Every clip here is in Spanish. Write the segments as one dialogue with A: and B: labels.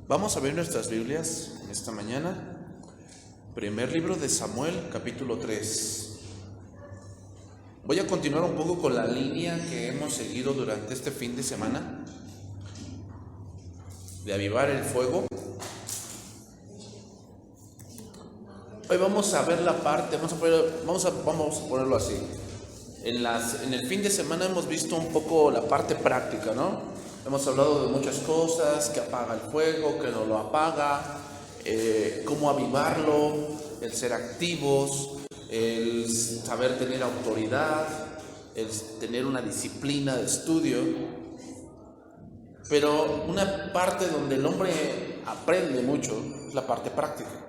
A: Vamos a ver nuestras Biblias esta mañana. Primer libro de Samuel, capítulo 3. Voy a continuar un poco con la línea que hemos seguido durante este fin de semana de avivar el fuego. Hoy vamos a ver la parte, vamos a ponerlo así. En el fin de semana hemos visto un poco la parte práctica, ¿no? Hemos hablado de muchas cosas, que apaga el fuego, que no lo apaga, cómo avivarlo, el ser activos, el saber tener autoridad, el tener una disciplina de estudio. Pero una parte donde el hombre aprende mucho es la parte práctica.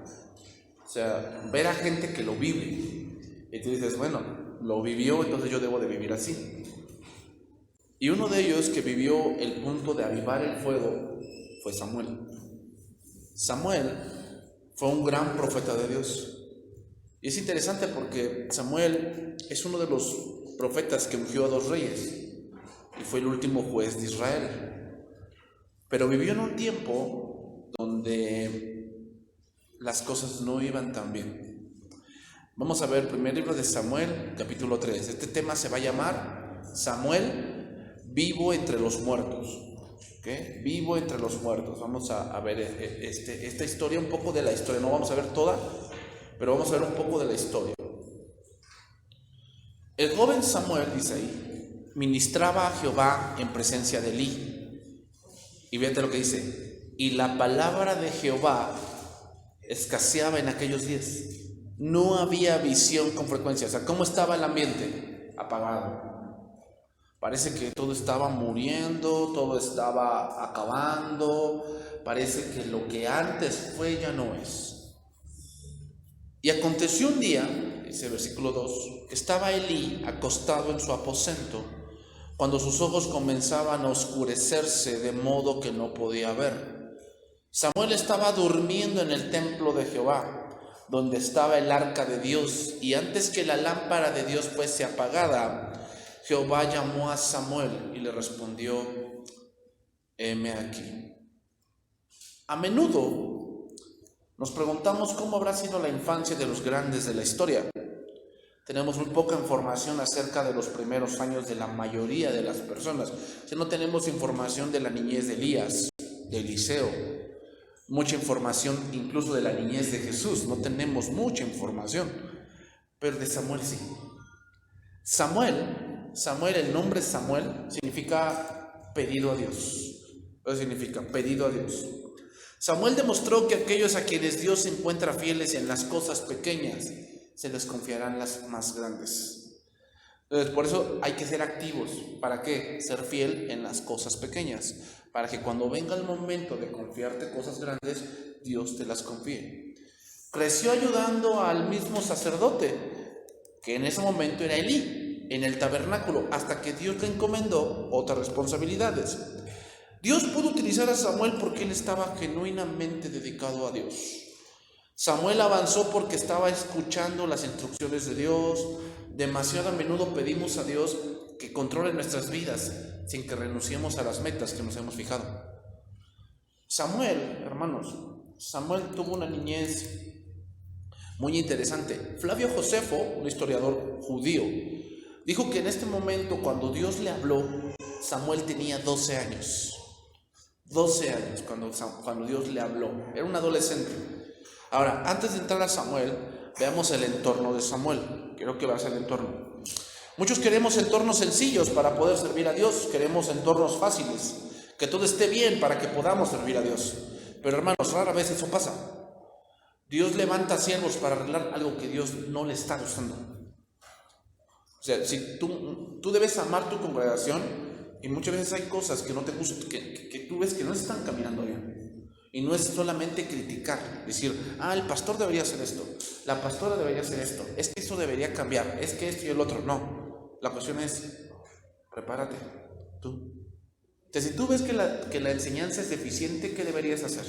A: O sea, ver a gente que lo vive. Y tú dices, bueno, lo vivió, entonces yo debo de vivir así. Y uno de ellos que vivió el punto de avivar el fuego fue Samuel. Samuel fue un gran profeta de Dios. Y es interesante porque Samuel es uno de los profetas que ungió a 2 reyes. Y fue el último juez de Israel. Pero vivió en un tiempo donde las cosas no iban tan bien. Vamos a ver el primer libro de Samuel, capítulo 3. Este tema se va a llamar Samuel, vivo entre los muertos. ¿Okay? Vivo entre los muertos. Vamos a ver esta historia, un poco de la historia. No vamos a ver toda, pero vamos a ver un poco de la historia. El joven Samuel, dice ahí, ministraba a Jehová en presencia de Elí. Y fíjate lo que dice. Y la palabra de Jehová escaseaba en aquellos días. No había visión con frecuencia. O sea, ¿cómo estaba el ambiente? Apagado. Parece que todo estaba muriendo, todo estaba acabando. Parece que lo que antes fue ya no es. Y aconteció un día, dice versículo 2, estaba Elí acostado en su aposento, cuando sus ojos comenzaban a oscurecerse de modo que no podía ver. Samuel estaba durmiendo en el templo de Jehová, donde estaba el arca de Dios, y antes que la lámpara de Dios fuese apagada, Jehová llamó a Samuel y le respondió: heme aquí. A menudo nos preguntamos cómo habrá sido la infancia de los grandes de la historia. Tenemos muy poca información acerca de los primeros años de la mayoría de las personas. Si no tenemos información de la niñez de Elías, de Eliseo, mucha información incluso de la niñez de Jesús. No tenemos mucha información, pero de Samuel sí. Samuel, el nombre Samuel significa pedido a Dios. Eso significa pedido a Dios. Samuel demostró que aquellos a quienes Dios se encuentra fieles en las cosas pequeñas, se les confiarán las más grandes. Entonces, por eso hay que ser activos. ¿Para qué? Ser fiel en las cosas pequeñas, para que cuando venga el momento de confiarte cosas grandes, Dios te las confíe. Creció ayudando al mismo sacerdote, que en ese momento era Elí, en el tabernáculo, hasta que Dios le encomendó otras responsabilidades. Dios pudo utilizar a Samuel porque él estaba genuinamente dedicado a Dios. Samuel avanzó porque estaba escuchando las instrucciones de Dios. Demasiado a menudo pedimos a Dios que controle nuestras vidas sin que renunciemos a las metas que nos hemos fijado. Samuel, hermanos, Samuel tuvo una niñez muy interesante. Flavio Josefo, un historiador judío, dijo que en este momento, cuando Dios le habló, Samuel tenía 12 años. 12 años cuando Dios le habló. Era un adolescente. Ahora, antes de entrar a Samuel, veamos el entorno de Samuel. Quiero que veas el entorno. Muchos queremos entornos sencillos para poder servir a Dios. Queremos entornos fáciles, que todo esté bien para que podamos servir a Dios. Pero hermanos, rara vez eso pasa. Dios levanta siervos para arreglar algo que Dios no le está gustando. O sea, si tú debes amar tu congregación, y muchas veces hay cosas que no te gustan, que tú ves que no están caminando bien. Y no es solamente criticar, decir, el pastor debería hacer esto, la pastora debería hacer esto, es que eso debería cambiar, es que esto y el otro. No, la cuestión es, prepárate, tú. Entonces, si tú ves que la enseñanza es deficiente, ¿qué deberías hacer?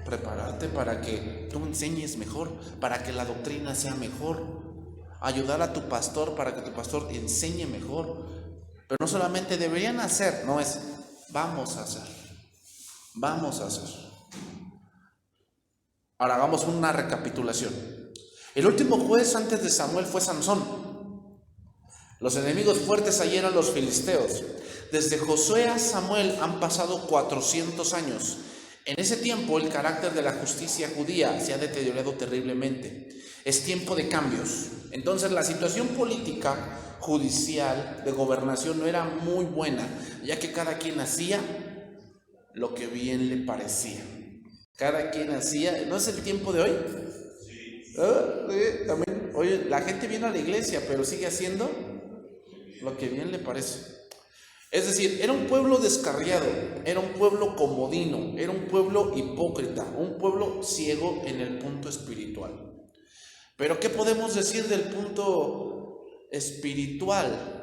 A: Prepararte para que tú enseñes mejor, para que la doctrina sea mejor, ayudar a tu pastor para que tu pastor enseñe mejor. Pero no solamente deberían hacer, no es vamos a hacer. Vamos a hacer. Ahora hagamos una recapitulación. El último juez antes de Samuel fue Sansón. Los enemigos fuertes allí eran los filisteos. Desde Josué a Samuel han pasado 400 años. En ese tiempo el carácter de la justicia judía se ha deteriorado terriblemente. Es tiempo de cambios. Entonces la situación política, judicial, de gobernación no era muy buena, ya que cada quien hacía lo que bien le parecía. Cada quien hacía, ¿no es el tiempo de hoy? Sí. También, oye, la gente viene a la iglesia, pero sigue haciendo lo que bien le parece. Es decir, era un pueblo descarriado, era un pueblo comodino, era un pueblo hipócrita, un pueblo ciego en el punto espiritual. Pero ¿qué podemos decir del punto espiritual?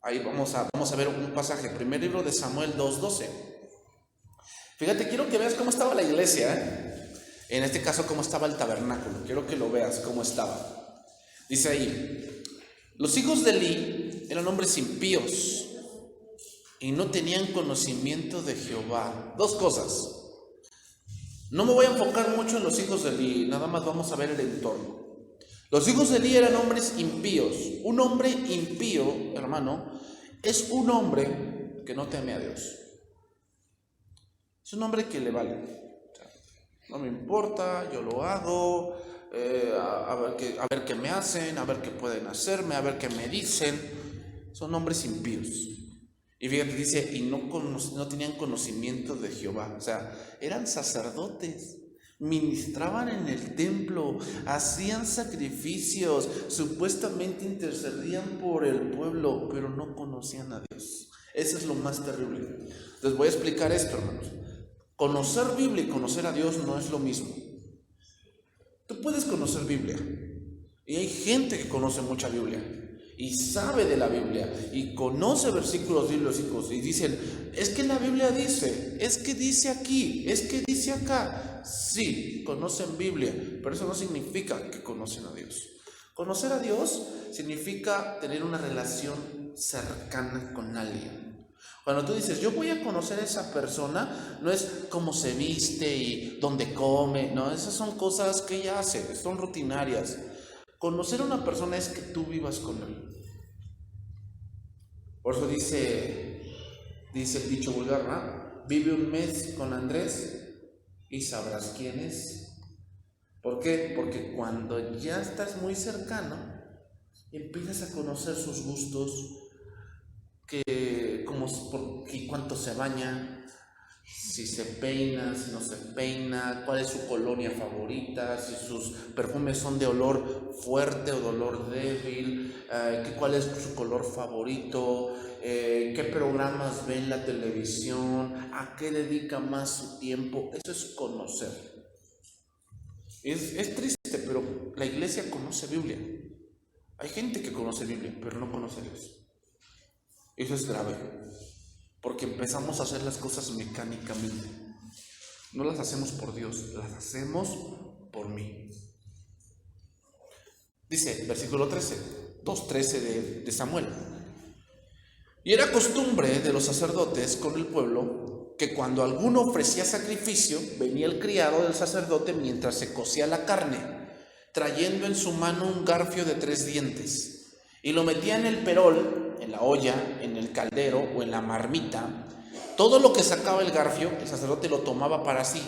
A: Ahí vamos a ver un pasaje, primer libro de Samuel 2:12. Fíjate, quiero que veas cómo estaba la iglesia, en este caso cómo estaba el tabernáculo, quiero que lo veas cómo estaba. Dice ahí, los hijos de Eli eran hombres impíos y no tenían conocimiento de Jehová. Dos cosas, no me voy a enfocar mucho en los hijos de Eli, nada más vamos a ver el entorno. Los hijos de Eli eran hombres impíos. Un hombre impío, hermano, es un hombre que no teme a Dios. Es un hombre que le vale. O sea, no me importa, yo lo hago, a ver qué me hacen, a ver qué pueden hacerme, a ver qué me dicen. Son hombres impíos. Y fíjate, dice, y no tenían conocimiento de Jehová. O sea, eran sacerdotes, ministraban en el templo, hacían sacrificios, supuestamente intercedían por el pueblo, pero no conocían a Dios. Eso es lo más terrible. Les voy a explicar esto, hermanos. Conocer Biblia y conocer a Dios no es lo mismo. Tú puedes conocer Biblia, y hay gente que conoce mucha Biblia, y sabe de la Biblia, y conoce versículos bíblicos, y dicen, es que la Biblia dice, es que dice aquí, es que dice acá. Sí, conocen Biblia, pero eso no significa que conocen a Dios. Conocer a Dios significa tener una relación cercana con alguien. Cuando tú dices, yo voy a conocer a esa persona, no es cómo se viste y dónde come, no, esas son cosas que ella hace, son rutinarias. Conocer a una persona es que tú vivas con él. Por eso dice el dicho vulgar, ¿no? Vive un mes con Andrés y sabrás quién es. ¿Por qué? Porque cuando ya estás muy cercano, empiezas a conocer sus gustos, y cuánto se baña, si se peina, si no se peina, cuál es su colonia favorita, si sus perfumes son de olor fuerte o de olor débil, cuál es su color favorito, qué programas ve en la televisión, a qué dedica más su tiempo. Eso es conocer. Es triste, pero la iglesia conoce Biblia. Hay gente que conoce Biblia, pero no conoce a Dios. Eso es grave, porque empezamos a hacer las cosas mecánicamente. No las hacemos por Dios, las hacemos por mí. Dice, versículo 13, 2:13 de Samuel. Y era costumbre de los sacerdotes con el pueblo que cuando alguno ofrecía sacrificio, venía el criado del sacerdote mientras se cocía la carne, trayendo en su mano un garfio de 3 dientes, y lo metía en el perol, en la olla, en el caldero o en la marmita. Todo lo que sacaba el garfio, el sacerdote lo tomaba para sí.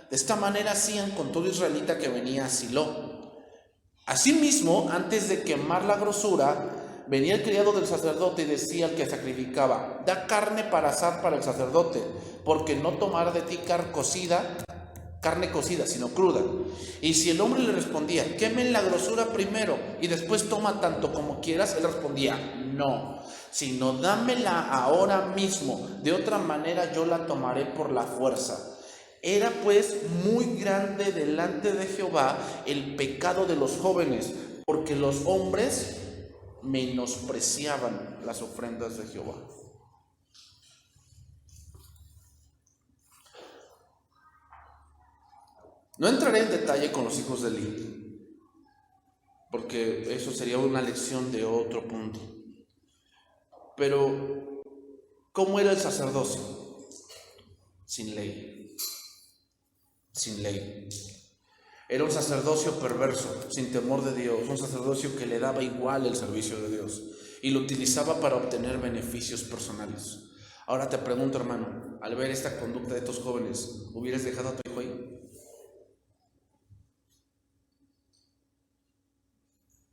A: De esta manera hacían con todo israelita que venía a Silo. Asimismo, antes de quemar la grosura, venía el criado del sacerdote y decía al que sacrificaba, da carne para asar para el sacerdote, porque no tomará de ti carne cocida, sino cruda. Y si el hombre le respondía, quemen la grosura primero y después toma tanto como quieras, él respondía, no, sino dámela ahora mismo, de otra manera yo la tomaré por la fuerza. Era pues muy grande delante de Jehová el pecado de los jóvenes, porque los hombres menospreciaban las ofrendas de Jehová. No entraré en detalle con los hijos de Eli, porque eso sería una lección de otro punto. Pero ¿Cómo era el sacerdocio? Sin ley. Sin ley. Era un sacerdocio perverso, sin temor de Dios, un sacerdocio que le daba igual el servicio de Dios y lo utilizaba para obtener beneficios personales. Ahora te pregunto, hermano, al ver esta conducta de estos jóvenes, ¿hubieras dejado a tu hijo ahí?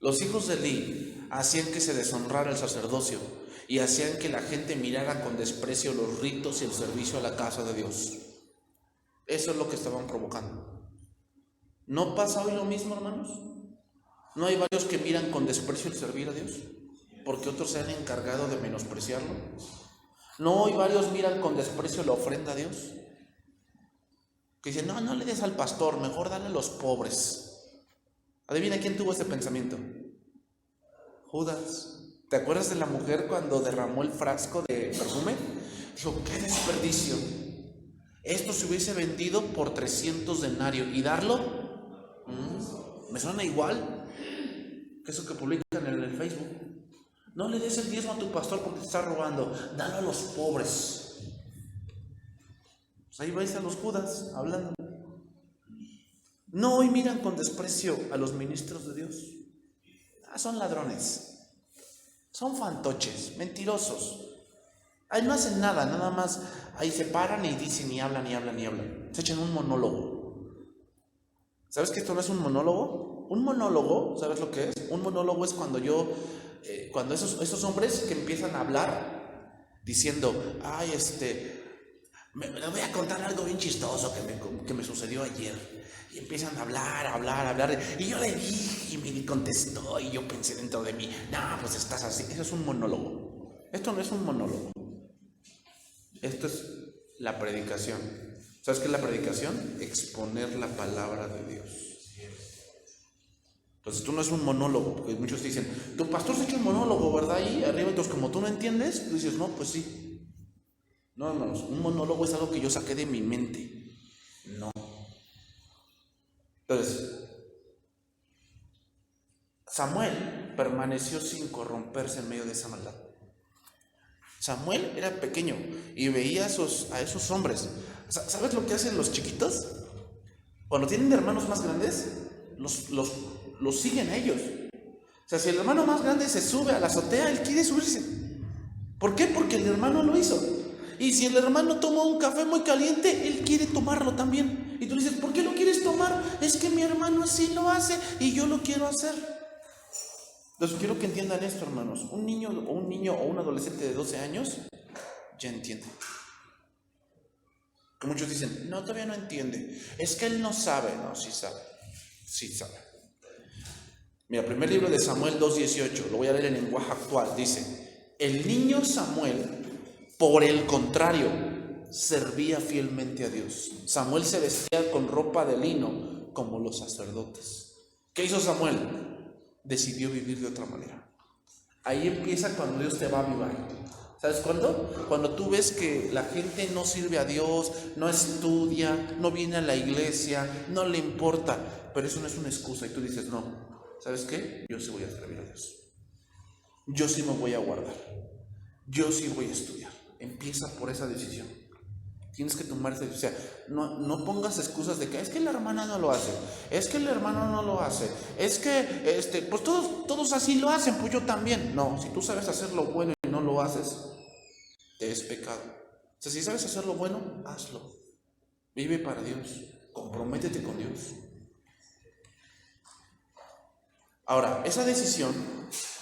A: Los hijos de Elí hacían que se deshonrara el sacerdocio y hacían que la gente mirara con desprecio los ritos y el servicio a la casa de Dios. Eso es lo que estaban provocando. ¿No pasa hoy lo mismo, hermanos? ¿No hay varios que miran con desprecio el servir a Dios? Porque otros se han encargado de menospreciarlo. ¿No hay varios miran con desprecio la ofrenda a Dios? Que dicen, no le des al pastor, mejor dale a los pobres. Adivina quién tuvo ese pensamiento. Judas. ¿Te acuerdas de la mujer cuando derramó el frasco de perfume? Dijo, qué desperdicio. Esto se hubiese vendido por 300 denarios y darlo, me suena igual que eso que publican en el Facebook. No le des el diezmo a tu pastor porque te está robando, dalo a los pobres. Pues ahí vais a los Judas hablando. No, hoy miran con desprecio a los ministros de Dios. Son ladrones, son fantoches, mentirosos. Ahí no hacen nada, nada más ahí se paran y dicen y hablan y hablan y hablan. Se echan un monólogo. ¿Sabes que esto no es un monólogo? Un monólogo, ¿sabes lo que es? Un monólogo es cuando cuando esos hombres que empiezan a hablar diciendo, les voy a contar algo bien chistoso que me sucedió ayer. Y empiezan a hablar. Y yo le dije y me contestó y yo pensé dentro de mí, no, pues estás así. Eso es un monólogo. Esto no es un monólogo. Esto es la predicación. ¿Sabes qué es la predicación? Exponer la palabra de Dios. Entonces tú no es un monólogo, porque muchos dicen, tu pastor se echa un monólogo, ¿verdad? Ahí arriba, entonces como tú no entiendes, tú dices, no, pues sí. No, hermanos, un monólogo es algo que yo saqué de mi mente. No. Entonces, Samuel permaneció sin corromperse en medio de esa maldad. Samuel era pequeño y veía a esos hombres. ¿Sabes lo que hacen los chiquitos? Cuando tienen hermanos más grandes, los siguen a ellos. O sea, si el hermano más grande se sube a la azotea, él quiere subirse. ¿Por qué? Porque el hermano lo hizo. Y si el hermano toma un café muy caliente, él quiere tomarlo también. Y tú le dices, ¿por qué lo quieres tomar? Es que mi hermano así lo hace y yo lo quiero hacer. Entonces quiero que entiendan esto, hermanos. Un niño o un adolescente de 12 años ya entiende. Que muchos dicen, no, todavía no entiende. Es que él no sabe. No, sí sabe. Sí sabe. Mira, primer libro de Samuel 2:18, lo voy a leer en lenguaje actual. Dice, el niño Samuel, por el contrario, servía fielmente a Dios. Samuel se vestía con ropa de lino como los sacerdotes. ¿Qué hizo Samuel? Decidió vivir de otra manera. Ahí empieza cuando Dios te va a avivar. ¿Sabes cuándo? Cuando tú ves que la gente no sirve a Dios, no estudia, no viene a la iglesia, no le importa, pero eso no es una excusa y tú dices, no, ¿sabes qué? Yo sí voy a servir a Dios. Yo sí me voy a guardar. Yo sí voy a estudiar. Empieza por esa decisión. Tienes que tomar esa decisión. O sea, no pongas excusas de que es que la hermana no lo hace, es que el hermano no lo hace, es que pues todos así lo hacen, pues yo también. No, si tú sabes hacer lo bueno y no lo haces, te es pecado. O sea, si sabes hacer lo bueno, hazlo. Vive para Dios, comprométete con Dios. Ahora, esa decisión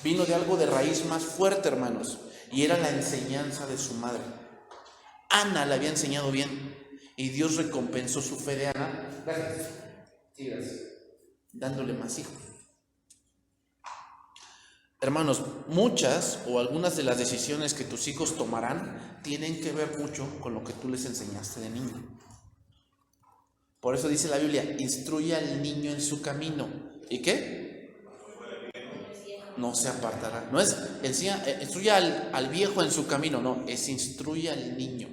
A: vino de algo de raíz más fuerte, hermanos, y era la enseñanza de su madre. Ana le había enseñado bien y Dios recompensó su fe de Ana. Gracias. Dándole más hijos. Hermanos, muchas o algunas de las decisiones que tus hijos tomarán tienen que ver mucho con lo que tú les enseñaste de niño. Por eso dice la Biblia, instruye al niño en su camino. ¿Y qué? No se apartará. No es instruye al viejo en su camino, no, es instruye al niño.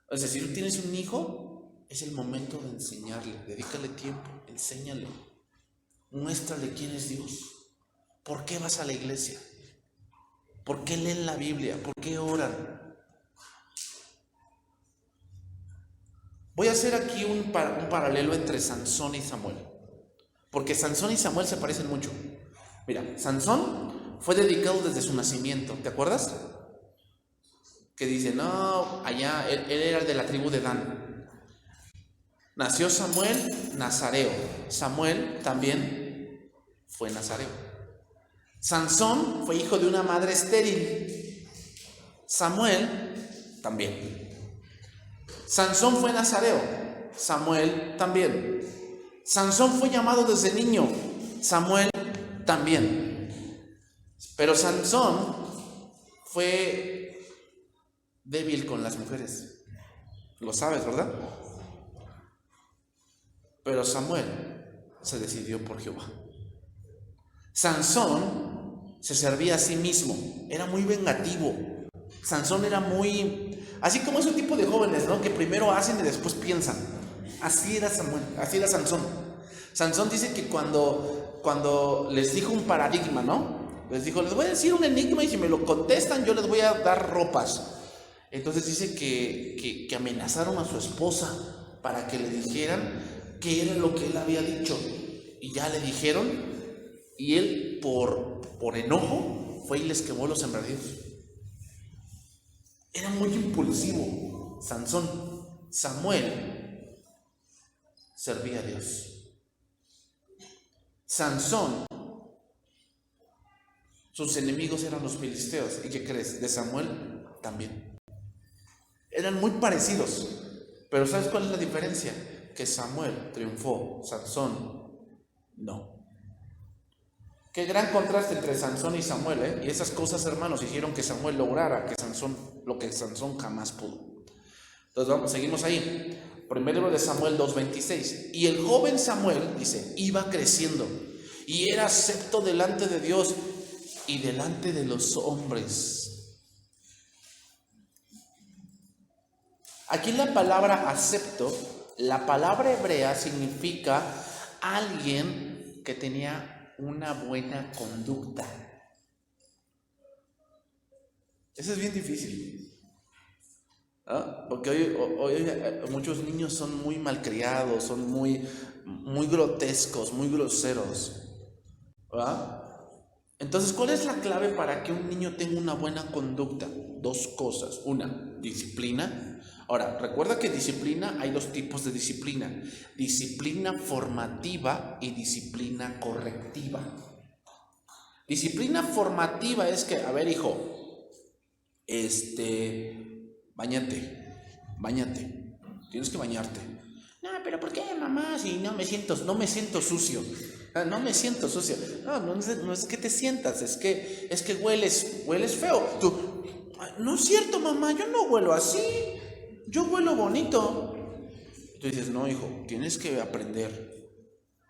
A: O sea, si tú tienes un hijo, es el momento de enseñarle, dedícale tiempo, enséñale, muéstrale quién es Dios, por qué vas a la iglesia. ¿Por qué leen la Biblia? ¿Por qué oran? Voy a hacer aquí un paralelo entre Sansón y Samuel, porque Sansón y Samuel se parecen mucho. Mira, Sansón fue dedicado desde su nacimiento, ¿te acuerdas? Que dice, no, allá, él era de la tribu de Dan. Nació Samuel, nazareo. Samuel también fue nazareo. Sansón fue hijo de una madre estéril. Samuel también. Sansón fue nazareo. Samuel también. Sansón fue llamado desde niño. Samuel también. Pero Sansón fue débil con las mujeres. Lo sabes, ¿verdad? Pero Samuel se decidió por Jehová. Sansón se servía a sí mismo. Era muy vengativo. Sansón era muy... Así como ese tipo de jóvenes, ¿no? Que primero hacen y después piensan. Así era Samuel, así era Sansón. Sansón dice que cuando les dijo un paradigma, ¿no? Les dijo, les voy a decir un enigma y si me lo contestan yo les voy a dar ropas. Entonces dice que amenazaron a su esposa para que le dijeran qué era lo que él había dicho. Y ya le dijeron, y él por enojo fue y les quemó los sembradíos. Era muy impulsivo Sansón. Samuel servía a Dios. Sansón, sus enemigos eran los filisteos. ¿Y qué crees? De Samuel también. Eran muy parecidos. Pero ¿sabes cuál es la diferencia? Que Samuel triunfó, Sansón no. Qué gran contraste entre Sansón y Samuel, ¿eh? Y esas cosas, hermanos, hicieron que Samuel lograra lo que Sansón jamás pudo. Entonces seguimos ahí. Primero de Samuel 2:26. Y el joven Samuel, dice, iba creciendo y era acepto delante de Dios y delante de los hombres. Aquí la palabra acepto, la palabra hebrea significa alguien que tenía una buena conducta. Eso es bien difícil, ¿no? Porque hoy muchos niños son muy malcriados, son muy grotescos, muy groseros, ¿verdad? Entonces, ¿cuál es la clave para que un niño tenga una buena conducta? Dos cosas. Una, disciplina. Ahora, recuerda que disciplina, hay dos tipos de disciplina: disciplina formativa y disciplina correctiva. Disciplina formativa es que, a ver, hijo, báñate, tienes que bañarte. No, pero ¿por qué, mamá? Si no me siento sucio. No me siento sucio. No es que te sientas, es que hueles feo. Tú, no es cierto, mamá, yo no huelo así. Yo huelo bonito. Tú dices, no, hijo, tienes que aprender.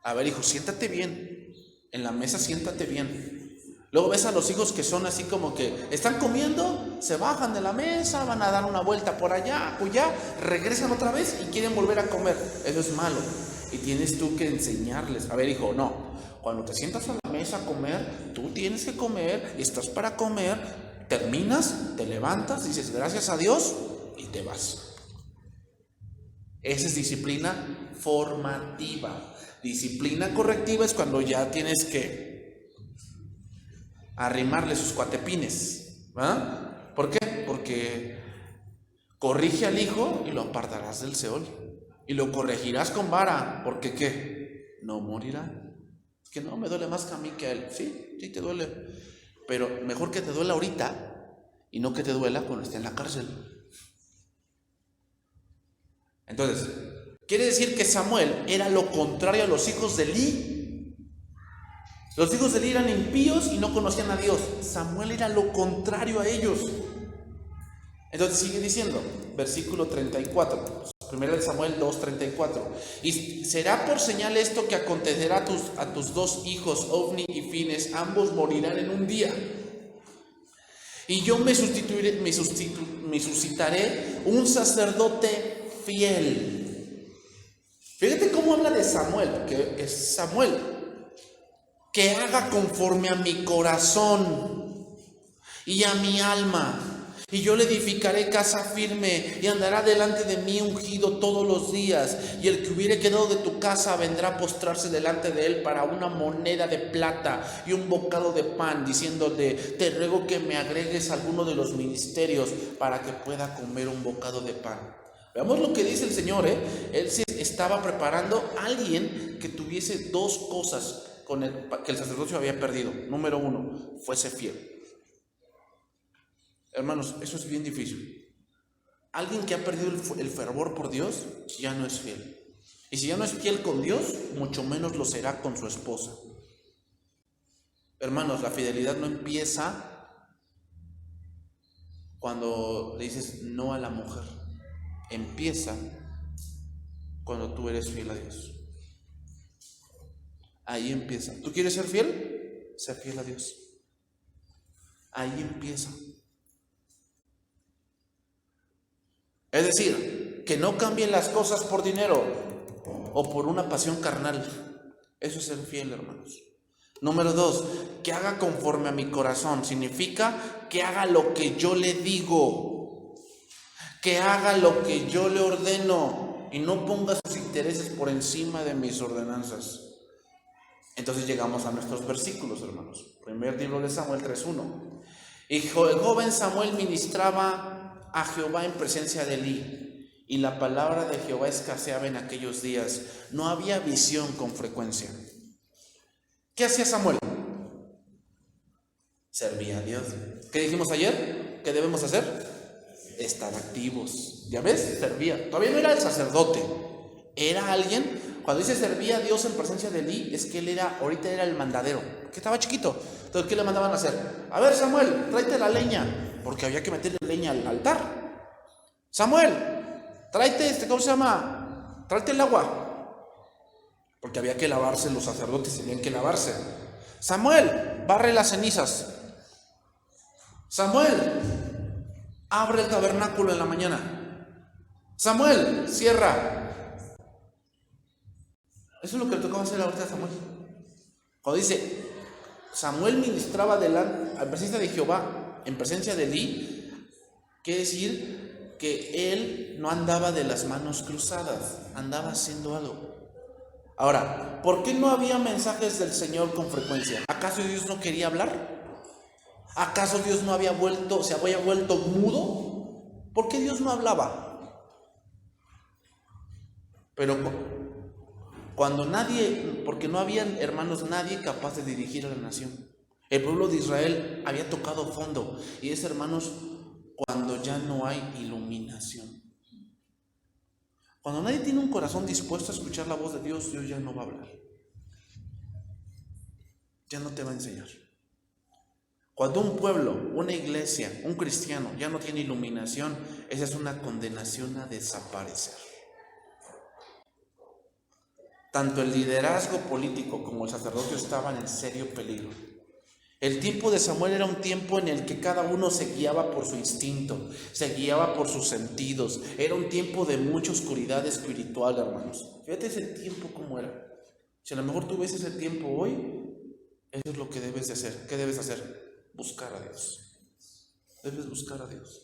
A: A ver, hijo, siéntate bien. En la mesa siéntate bien. Luego ves a los hijos que son así como que están comiendo, se bajan de la mesa, van a dar una vuelta por allá, regresan otra vez y quieren volver a comer. Eso es malo. Y tienes tú que enseñarles. A ver, hijo, no. Cuando te sientas a la mesa a comer, tú tienes que comer, estás para comer, terminas, te levantas, dices gracias a Dios y te vas. Esa es disciplina formativa. Disciplina correctiva es cuando ya tienes que arrimarle sus cuatepines, ¿verdad? ¿Por qué? Porque corrige al hijo y lo apartarás del Seol. Y lo corregirás con vara, porque ¿qué? No morirá. Es que no, me duele más a mí que a él. Sí te duele. Pero mejor que te duela ahorita y no que te duela cuando esté en la cárcel. Entonces, quiere decir que Samuel era lo contrario a los hijos de Elí. Los hijos de Elí eran impíos y no conocían a Dios. Samuel era lo contrario a ellos. Entonces sigue diciendo, versículo 34, 1 Samuel 2:34. Y será por señal esto que acontecerá a tus dos hijos, Ofni y Fines, ambos morirán en un día. Y yo me suscitaré un sacerdote fiel. Fíjate cómo habla de Samuel, que es Samuel, que haga conforme a mi corazón y a mi alma. Y yo le edificaré casa firme, y andará delante de mí ungido todos los días. Y el que hubiere quedado de tu casa vendrá a postrarse delante de él para una moneda de plata y un bocado de pan, diciéndole: te ruego que me agregues alguno de los ministerios para que pueda comer un bocado de pan. Veamos lo que dice el Señor, Él se estaba preparando a alguien que tuviese dos cosas que el sacerdocio había perdido. Número uno, fuese fiel. Hermanos, eso es bien difícil. Alguien que ha perdido el fervor por Dios ya no es fiel. Y si ya no es fiel con Dios, mucho menos lo será con su esposa. Hermanos, la fidelidad no empieza cuando le dices no a la mujer. Empieza cuando tú eres fiel a Dios. Ahí empieza. ¿Tú quieres ser fiel? Sé fiel a Dios. Ahí empieza. Es decir, que no cambien las cosas por dinero o por una pasión carnal. Eso es ser fiel, hermanos. Número 2, que haga conforme a mi corazón. Significa que haga lo que yo le digo, que haga lo que yo le ordeno y no ponga sus intereses por encima de mis ordenanzas. Entonces llegamos a nuestros versículos, hermanos. Primer libro de Samuel 3:1. Y el joven Samuel ministraba a Jehová en presencia de Elí, y la palabra de Jehová escaseaba en aquellos días. No había visión con frecuencia. ¿Qué hacía Samuel? Servía a Dios. ¿Qué dijimos ayer? ¿Qué debemos hacer? Estar activos. ¿Ya ves? Servía. Todavía no era el sacerdote. Era alguien. Cuando dice servía a Dios en presencia de Elí, es que él ahorita era el mandadero, que estaba chiquito. Entonces, ¿qué le mandaban a hacer? A ver, Samuel, tráete la leña, porque había que meterle leña al altar. Samuel, tráete ¿cómo se llama? Tráete el agua, porque había que lavarse, los sacerdotes tenían que lavarse. Samuel, barre las cenizas. Samuel, abre el tabernáculo en la mañana. Samuel, cierra. Eso es lo que le tocaba hacer ahorita a Samuel. Cuando dice, Samuel ministraba en presencia de Jehová, en presencia de Elí, quiere decir que él no andaba de las manos cruzadas, andaba haciendo algo. Ahora, ¿por qué no había mensajes del Señor con frecuencia? ¿Acaso Dios no quería hablar? ¿Acaso Dios no había se había vuelto mudo? ¿Por qué Dios no hablaba? Pero cuando porque no habían, hermanos, nadie capaz de dirigir a la nación. El pueblo de Israel había tocado fondo, y es, hermanos, cuando ya no hay iluminación. Cuando nadie tiene un corazón dispuesto a escuchar la voz de Dios, Dios ya no va a hablar. Ya no te va a enseñar. Cuando un pueblo, una iglesia, un cristiano ya no tiene iluminación, esa es una condenación a desaparecer. Tanto el liderazgo político como el sacerdocio estaban en serio peligro. El tiempo de Samuel era un tiempo en el que cada uno se guiaba por su instinto, se guiaba por sus sentidos. Era un tiempo de mucha oscuridad espiritual, hermanos. Fíjate ese tiempo cómo era. Si a lo mejor tú ves ese tiempo hoy, eso es lo que debes de hacer. ¿Qué debes hacer? Buscar a Dios. Debes buscar a Dios.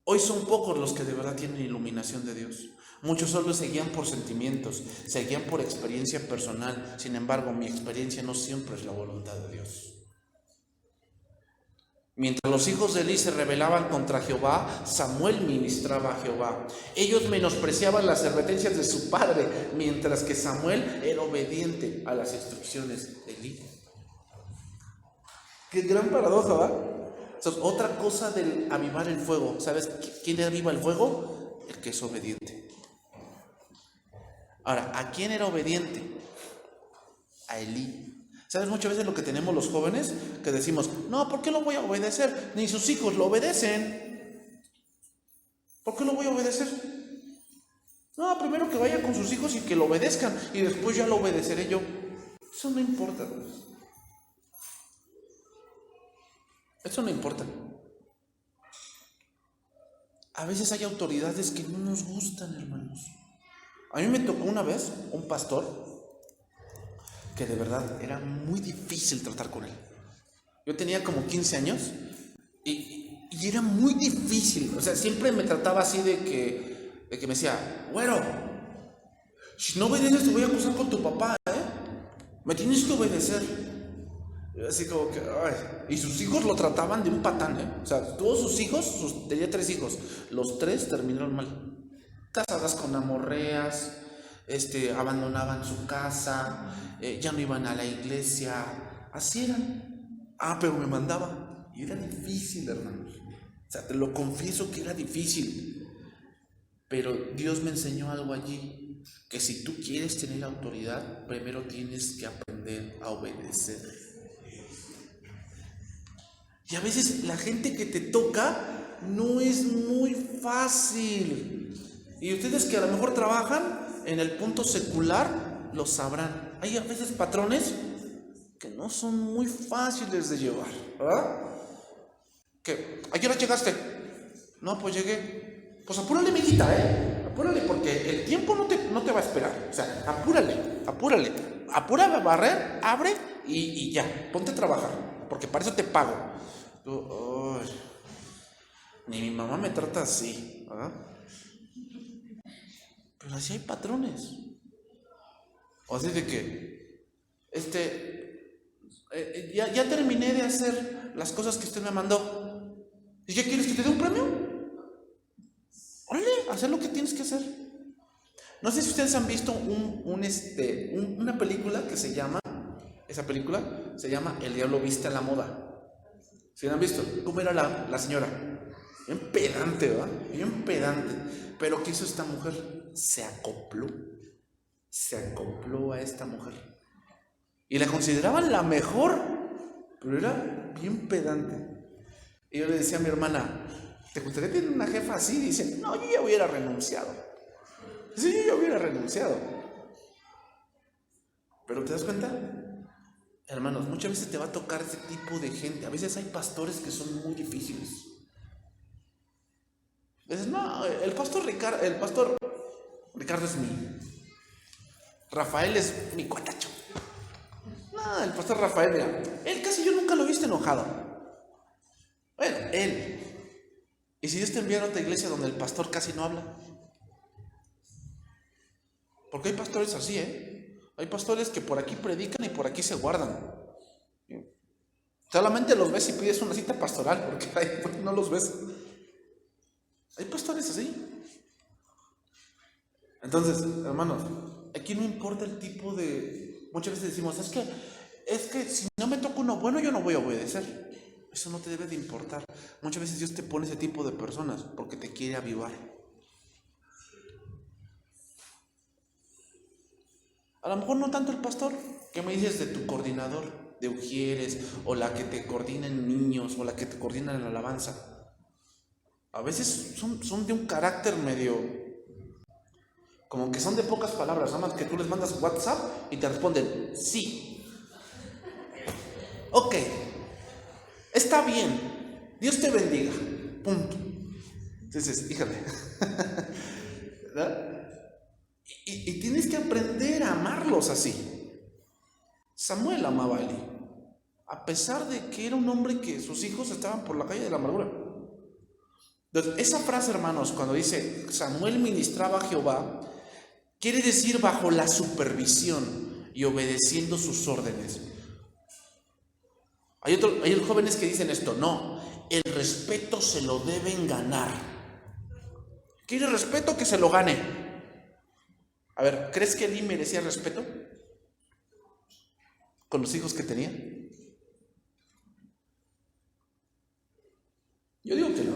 A: Hoy son pocos los que de verdad tienen iluminación de Dios. Muchos solo se guían por sentimientos, se guían por experiencia personal. Sin embargo, mi experiencia no siempre es la voluntad de Dios. Mientras los hijos de Elí se rebelaban contra Jehová, Samuel ministraba a Jehová. Ellos menospreciaban las advertencias de su padre, mientras que Samuel era obediente a las instrucciones de Elí. Qué gran paradoja, ¿va? Otra cosa del avivar el fuego. ¿Sabes quién aviva el fuego? El que es obediente. Ahora, ¿a quién era obediente? A Elí. ¿Sabes muchas veces lo que tenemos los jóvenes? Que decimos, no, ¿por qué lo voy a obedecer? Ni sus hijos lo obedecen. ¿Por qué lo voy a obedecer? No, primero que vaya con sus hijos y que lo obedezcan, y después ya lo obedeceré yo. Eso no importa. Eso no importa. A veces hay autoridades que no nos gustan, hermanos. A mí me tocó una vez un pastor que de verdad era muy difícil tratar con él. Yo tenía como 15 años y era muy difícil. O sea, siempre me trataba así de que me decía, güero, si no obedeces te voy a acusar con tu papá, me tienes que obedecer. Y así como que, ay. Y sus hijos lo trataban de un patán, O sea, todos sus hijos, tenía 3 hijos, los 3 terminaron mal. Casadas con amorreas, abandonaban su casa, ya no iban a la iglesia, así eran. Pero me mandaba, y era difícil, hermanos. O sea, te lo confieso que era difícil, pero Dios me enseñó algo allí, que si tú quieres tener autoridad, primero tienes que aprender a obedecer. Y a veces la gente que te toca no es muy fácil. Y ustedes que a lo mejor trabajan en el punto secular, lo sabrán. Hay a veces patrones que no son muy fáciles de llevar, ¿verdad? ¿Qué? ¿A qué hora llegaste? No, pues llegué. Pues apúrale, mijita, apúrale, porque el tiempo no te va a esperar. O sea, apúrale. Apúrale a barrer, abre y ya, ponte a trabajar, porque para eso te pago. Ni mi mamá me trata así, ¿verdad? Pero así hay patrones. O así de que, ya terminé de hacer las cosas que usted me mandó. ¿Y ya quieres que te dé un premio? Órale, hacer lo que tienes que hacer. No sé si ustedes han visto una película que se llama, El Diablo Viste a la Moda. ¿Sí la han visto? ¿Cómo era la señora? Bien pedante, ¿verdad? Bien pedante. Pero ¿qué hizo esta mujer? Se acopló a esta mujer. Y la consideraban la mejor, pero era bien pedante. Y yo le decía a mi hermana, ¿te gustaría tener una jefa así? Y dice, no, yo ya hubiera renunciado. Sí, yo ya hubiera renunciado. Pero ¿te das cuenta? Hermanos, muchas veces te va a tocar ese tipo de gente. A veces hay pastores que son muy difíciles. Dices, no, el pastor Ricardo es Rafael es mi cuatacho. No, el pastor Rafael, mira, él casi yo nunca lo he visto enojado. Bueno, él. ¿Y si Dios te envía a otra iglesia donde el pastor casi no habla? Porque hay pastores así, Hay pastores que por aquí predican y por aquí se guardan. Solamente los ves si pides una cita pastoral, porque ahí no los ves. Hay pastores así. Entonces, hermanos, aquí no importa el tipo de... Muchas veces decimos, es que si no me toca uno bueno, yo no voy a obedecer. Eso no te debe de importar. Muchas veces Dios te pone ese tipo de personas porque te quiere avivar. A lo mejor no tanto el pastor. ¿Qué me dices de tu coordinador de Ujieres, o la que te coordina en niños, o la que te coordina en la alabanza? A veces son de un carácter medio, como que son de pocas palabras, nada más que tú les mandas WhatsApp y te responden, sí. Ok, está bien, Dios te bendiga, punto. Entonces, híjole, ¿verdad? Y tienes que aprender a amarlos así. Samuel amaba a Eli, a pesar de que era un hombre que sus hijos estaban por la calle de la amargura. Entonces, esa frase, hermanos, cuando dice Samuel ministraba a Jehová, quiere decir bajo la supervisión y obedeciendo sus órdenes. Hay jóvenes que dicen esto, no, el respeto se lo deben ganar. ¿Quiere respeto? Que se lo gane. A ver, ¿crees que Elí merecía respeto con los hijos que tenía? Yo digo que no.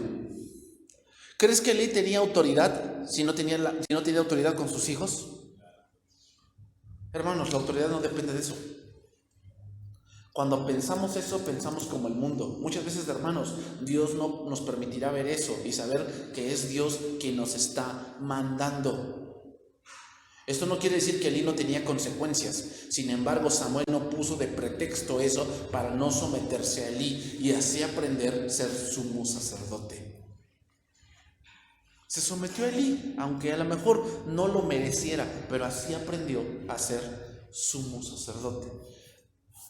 A: ¿Crees que Elí tenía autoridad si no tenía autoridad con sus hijos? Hermanos, la autoridad no depende de eso. Cuando pensamos eso, pensamos como el mundo. Muchas veces, hermanos, Dios no nos permitirá ver eso y saber que es Dios quien nos está mandando. Esto no quiere decir que Elí no tenía consecuencias. Sin embargo, Samuel no puso de pretexto eso para no someterse a Elí y así aprender a ser sumo sacerdote. Se sometió a Elí, aunque a lo mejor no lo mereciera, pero así aprendió a ser sumo sacerdote.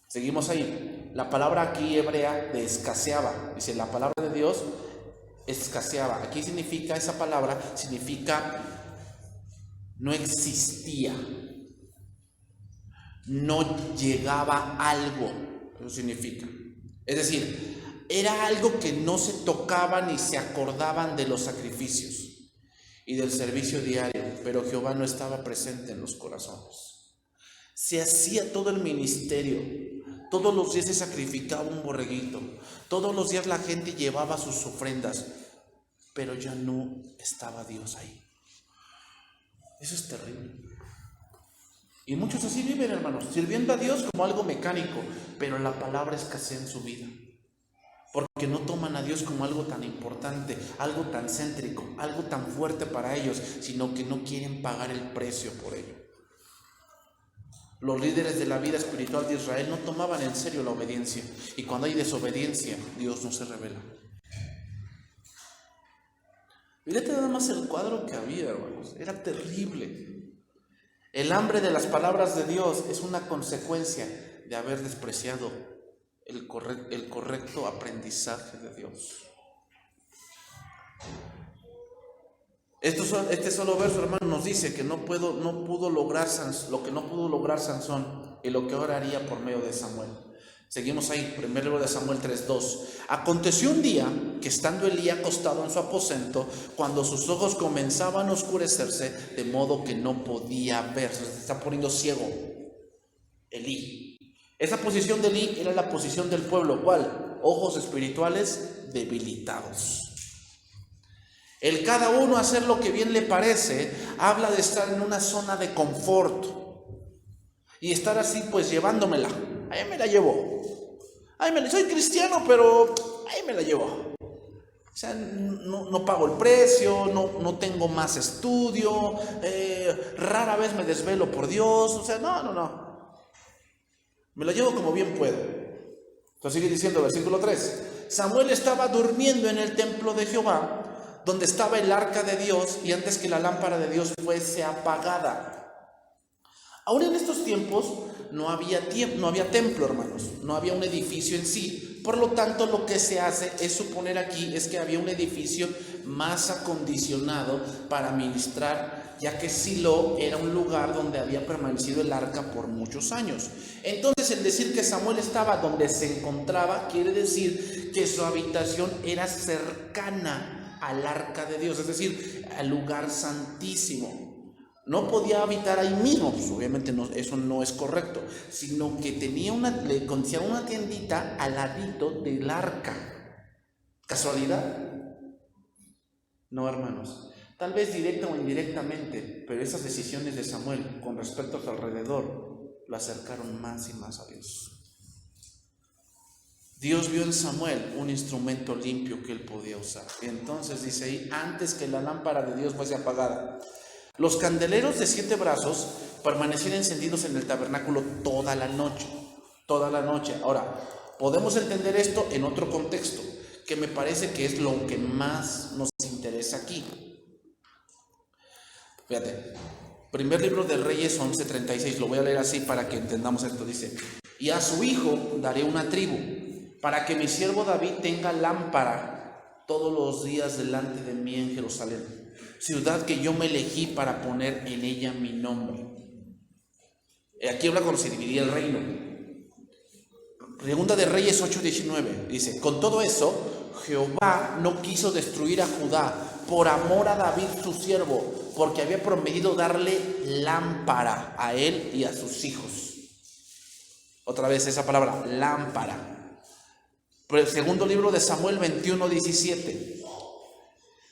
A: Seguimos ahí. La palabra aquí hebrea de escaseaba. Dice, la palabra de Dios escaseaba. Aquí significa, esa palabra significa no existía. No llegaba algo. Eso significa. Es decir, era algo que no se tocaba ni se acordaban de los sacrificios y del servicio diario, pero Jehová no estaba presente en los corazones. Se hacía todo el ministerio, todos los días se sacrificaba un borreguito, todos los días la gente llevaba sus ofrendas, pero ya no estaba Dios ahí. Eso es terrible. Y muchos así viven, hermanos, sirviendo a Dios como algo mecánico, pero la palabra escasea en su vida. Porque no toman a Dios como algo tan importante, algo tan céntrico, algo tan fuerte para ellos, sino que no quieren pagar el precio por ello. Los líderes de la vida espiritual de Israel no tomaban en serio la obediencia, y cuando hay desobediencia, Dios no se revela. Fíjate nada más el cuadro que había, hermanos, era terrible. El hambre de las palabras de Dios es una consecuencia de haber despreciado el correcto aprendizaje de Dios. Este solo verso, hermano, nos dice que no pudo lograr lo que no pudo lograr Sansón y lo que ahora haría por medio de Samuel. Seguimos ahí, primer libro de Samuel 3:2. Aconteció un día que estando Elí acostado en su aposento, cuando sus ojos comenzaban a oscurecerse, de modo que no podía ver, se está poniendo ciego Elí. Esa posición de Elí era la posición del pueblo, ¿cuál? Ojos espirituales debilitados. El cada uno hacer lo que bien le parece, habla de estar en una zona de confort y estar así pues llevándomela. Ahí me la llevo. Soy cristiano, pero ahí me la llevo. O sea, no pago el precio, no tengo más estudio, rara vez me desvelo por Dios. O sea, no. Me la llevo como bien puedo. Entonces sigue diciendo, versículo 3. Samuel estaba durmiendo en el templo de Jehová, donde estaba el arca de Dios, y antes que la lámpara de Dios fuese apagada. Ahora en estos tiempos no había templo, hermanos, no había un edificio en sí. Por lo tanto, lo que se hace es suponer aquí es que había un edificio más acondicionado para ministrar, ya que Silo era un lugar donde había permanecido el arca por muchos años. Entonces, el decir que Samuel estaba donde se encontraba quiere decir que su habitación era cercana al arca de Dios, es decir, al lugar santísimo. No podía habitar ahí mismo, pues obviamente eso no es correcto, sino que le conocía una tiendita al ladito del arca. ¿Casualidad? No, hermanos. Tal vez directa o indirectamente, pero esas decisiones de Samuel con respecto a su alrededor lo acercaron más y más a Dios. Dios vio en Samuel un instrumento limpio que él podía usar. Y entonces dice ahí, antes que la lámpara de Dios fuese apagada, los candeleros de 7 brazos permanecían encendidos en el tabernáculo toda la noche. Ahora, podemos entender esto en otro contexto, que me parece que es lo que más nos interesa aquí. Fíjate, primer libro de Reyes 11:36, lo voy a leer así para que entendamos esto. Dice, y a su hijo daré una tribu, para que mi siervo David tenga lámpara todos los días delante de mí en Jerusalén, ciudad que yo me elegí para poner en ella mi nombre. Aquí habla cuando se dividía el reino. Segunda de Reyes 8:19 dice, con todo eso, Jehová no quiso destruir a Judá por amor a David su siervo, porque había prometido darle lámpara a él y a sus hijos. Otra vez esa palabra, lámpara. Pero el segundo libro de Samuel 21:17.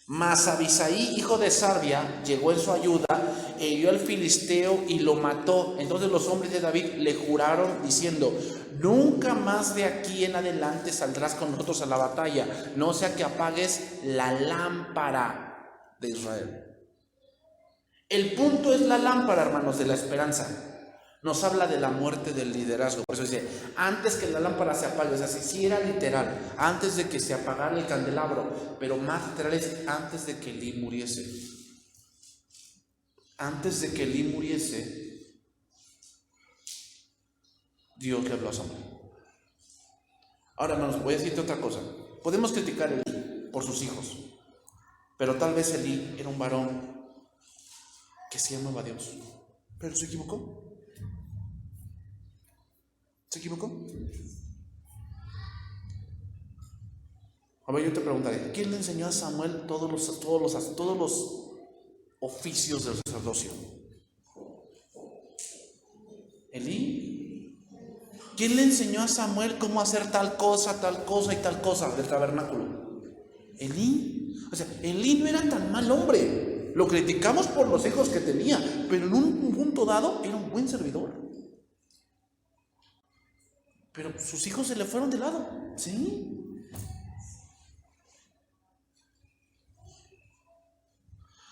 A: Mas Abisaí, hijo de Sarbia, llegó en su ayuda, e hirió al filisteo y lo mató. Entonces los hombres de David le juraron diciendo, nunca más de aquí en adelante saldrás con nosotros a la batalla, no sea que apagues la lámpara de Israel. El punto es la lámpara, hermanos, de la esperanza. Nos habla de la muerte del liderazgo. Por eso dice, antes que la lámpara se apague, o sea, si era literal, antes de que se apagara el candelabro, pero más literal es antes de que Elí muriese. Antes de que Elí muriese, Dios le habló a Samuel. Ahora, hermanos, voy a decirte otra cosa. Podemos criticar a Elí por sus hijos, pero tal vez Elí era un varón que sí amaba a Dios, pero se equivocó. ¿Se equivocó? A ver, yo te preguntaré, ¿quién le enseñó a Samuel todos los oficios del sacerdocio? ¿Elí? ¿Quién le enseñó a Samuel cómo hacer tal cosa y tal cosa del tabernáculo? ¿Elí? O sea, Elí no era tan mal hombre. Lo criticamos por los hijos que tenía, pero en un punto dado era un buen servidor. Pero sus hijos se le fueron de lado, ¿sí?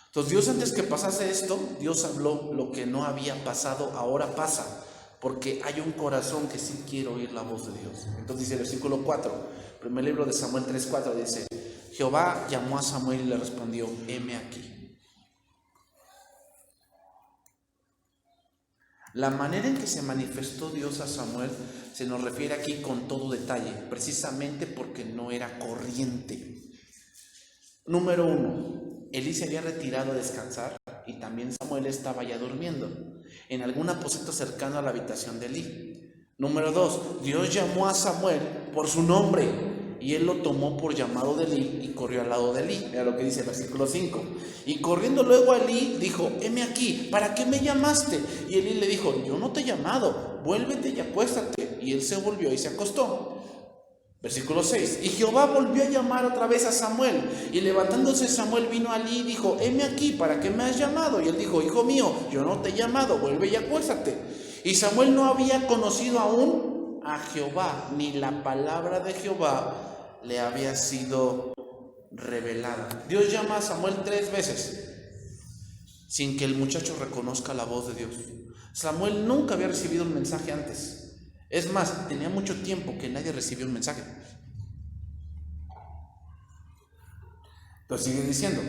A: Entonces Dios, antes que pasase esto, Dios habló lo que no había pasado, ahora pasa, porque hay un corazón que sí quiere oír la voz de Dios. Entonces dice el versículo 4, primer libro de Samuel 3:4, dice: Jehová llamó a Samuel y le respondió: heme aquí. La manera en que se manifestó Dios a Samuel se nos refiere aquí con todo detalle, precisamente porque no era corriente. Número 1, Elí se había retirado a descansar y también Samuel estaba ya durmiendo en algún aposento cercano a la habitación de Elí. Número 2, Dios llamó a Samuel por su nombre y él lo tomó por llamado de Elí y corrió al lado de Elí. Mira lo que dice el versículo 5. Y corriendo luego a Elí dijo: heme aquí, ¿para qué me llamaste? Y Elí le dijo: yo no te he llamado, vuélvete y acuéstate. Y él se volvió y se acostó. Versículo 6. Y Jehová volvió a llamar otra vez a Samuel. Y levantándose Samuel vino a Elí y dijo: heme aquí, ¿para qué me has llamado? Y él dijo: hijo mío, yo no te he llamado, vuelve y acuéstate. Y Samuel no había conocido aún a Jehová, ni la palabra de Jehová le había sido revelada. Dios llama a Samuel 3 veces sin que el muchacho reconozca la voz de Dios. Samuel nunca había recibido un mensaje antes. Es más, tenía mucho tiempo que nadie recibió un mensaje. Entonces sigue diciendo: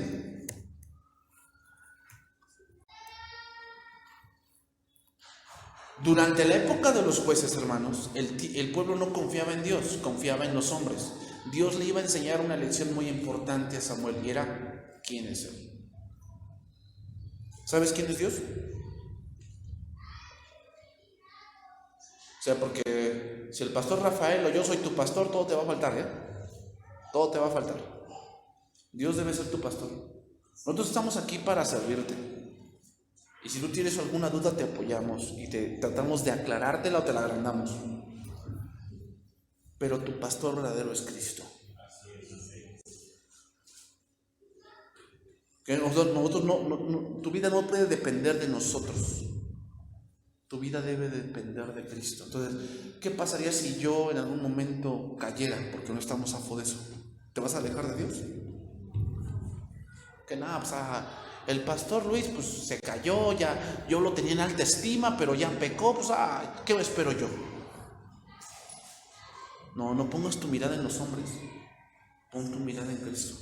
A: durante la época de los jueces, hermanos, el pueblo no confiaba en Dios, confiaba en los hombres. Dios le iba a enseñar una lección muy importante a Samuel, y era: ¿quién es Él? ¿Sabes quién es Dios? O sea, porque si el pastor Rafael o yo soy tu pastor, todo te va a faltar, ¿eh? Todo te va a faltar. Dios debe ser tu pastor. Nosotros estamos aquí para servirte. Y si tú tienes alguna duda, te apoyamos y te tratamos de aclarártela o te la agrandamos. Pero tu pastor verdadero es Cristo. Que nosotros tu vida no puede depender de nosotros. Tu vida debe depender de Cristo. Entonces, ¿qué pasaría si yo en algún momento cayera? Porque no estamos a favor de eso. ¿Te vas a alejar de Dios? Que nada, pues el pastor Luis pues se cayó, ya yo lo tenía en alta estima, pero ya pecó, pues ¿qué espero yo? No pongas tu mirada en los hombres, pon tu mirada en Cristo.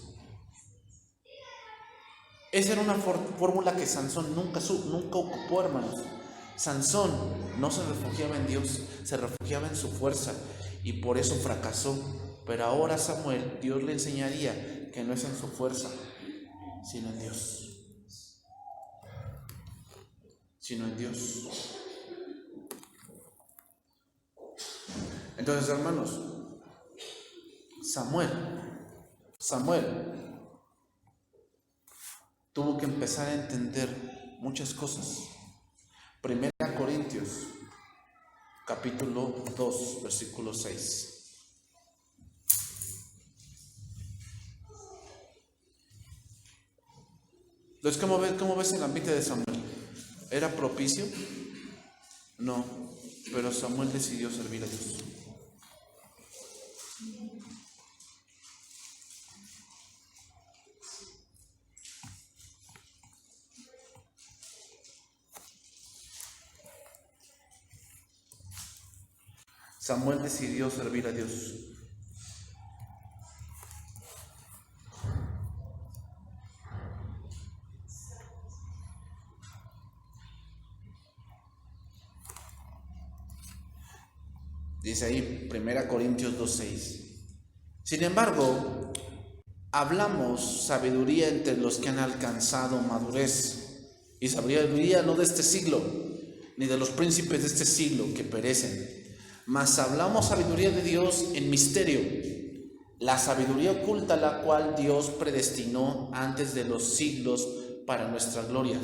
A: Esa era una fórmula que Sansón nunca ocupó, hermanos. Sansón no se refugiaba en Dios, se refugiaba en su fuerza y por eso fracasó. Pero ahora Samuel, Dios le enseñaría que no es en su fuerza, sino en Dios. Sino en Dios. Entonces, hermanos, Samuel tuvo que empezar a entender muchas cosas. Primera Corintios, capítulo 2, versículo 6. Entonces, ¿cómo ves el ambiente de Samuel? ¿Era propicio? No, pero Samuel decidió servir a Dios. Samuel decidió servir a Dios. Dice ahí 1 Corintios 2:6. Sin embargo, hablamos sabiduría entre los que han alcanzado madurez, y sabiduría no de este siglo, ni de los príncipes de este siglo que perecen, mas hablamos sabiduría de Dios en misterio, la sabiduría oculta la cual Dios predestinó antes de los siglos para nuestra gloria.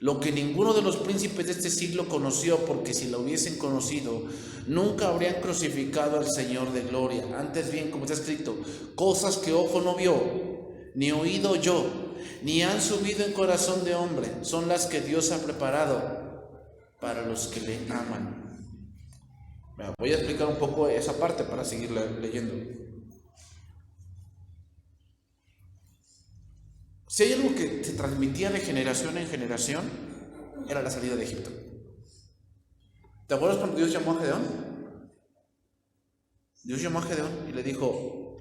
A: Lo que ninguno de los príncipes de este siglo conoció, porque si lo hubiesen conocido, nunca habrían crucificado al Señor de gloria. Antes bien, como está escrito, cosas que ojo no vio, ni oído yo, ni han subido en corazón de hombre, son las que Dios ha preparado para los que le aman. Voy a explicar un poco esa parte para seguir leyendo. Si hay algo que se transmitía de generación en generación, era la salida de Egipto. ¿Te acuerdas cuando Dios llamó a Gedeón? Dios llamó a Gedeón y le dijo: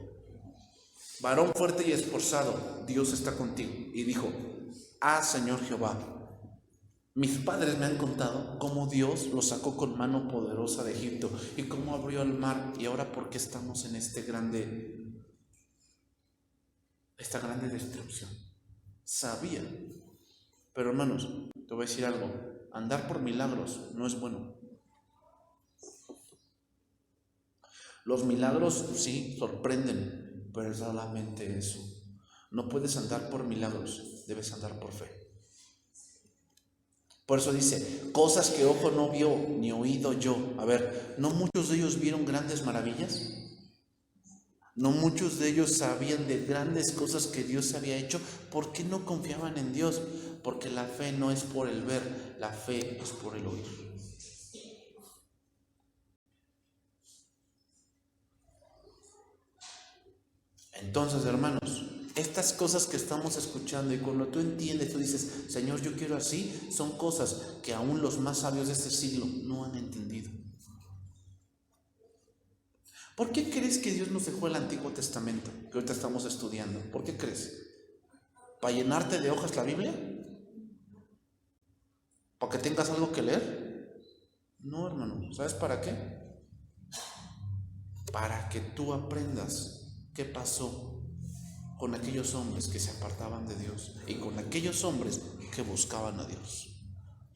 A: varón fuerte y esforzado, Dios está contigo. Y dijo: Señor Jehová, mis padres me han contado cómo Dios los sacó con mano poderosa de Egipto y cómo abrió el mar, y ahora por qué estamos en esta grande destrucción. Sabía. Pero hermanos, te voy a decir algo: andar por milagros no es bueno. Los milagros sí sorprenden, pero es solamente eso. No puedes andar por milagros, debes andar por fe. Por eso dice, cosas que ojo no vio ni oído yo. A ver, ¿no muchos de ellos vieron grandes maravillas? ¿No muchos de ellos sabían de grandes cosas que Dios había hecho? ¿Por qué no confiaban en Dios? Porque la fe no es por el ver, la fe es por el oír. Entonces, hermanos, estas cosas que estamos escuchando, y cuando tú entiendes, tú dices, Señor, yo quiero así, son cosas que aún los más sabios de este siglo no han entendido. ¿Por qué crees que Dios nos dejó el Antiguo Testamento, que ahorita estamos estudiando? ¿Por qué crees? ¿Para llenarte de hojas la Biblia? ¿Para que tengas algo que leer? No, hermano, ¿sabes para qué? Para que tú aprendas qué pasó con aquellos hombres que se apartaban de Dios y con aquellos hombres que buscaban a Dios.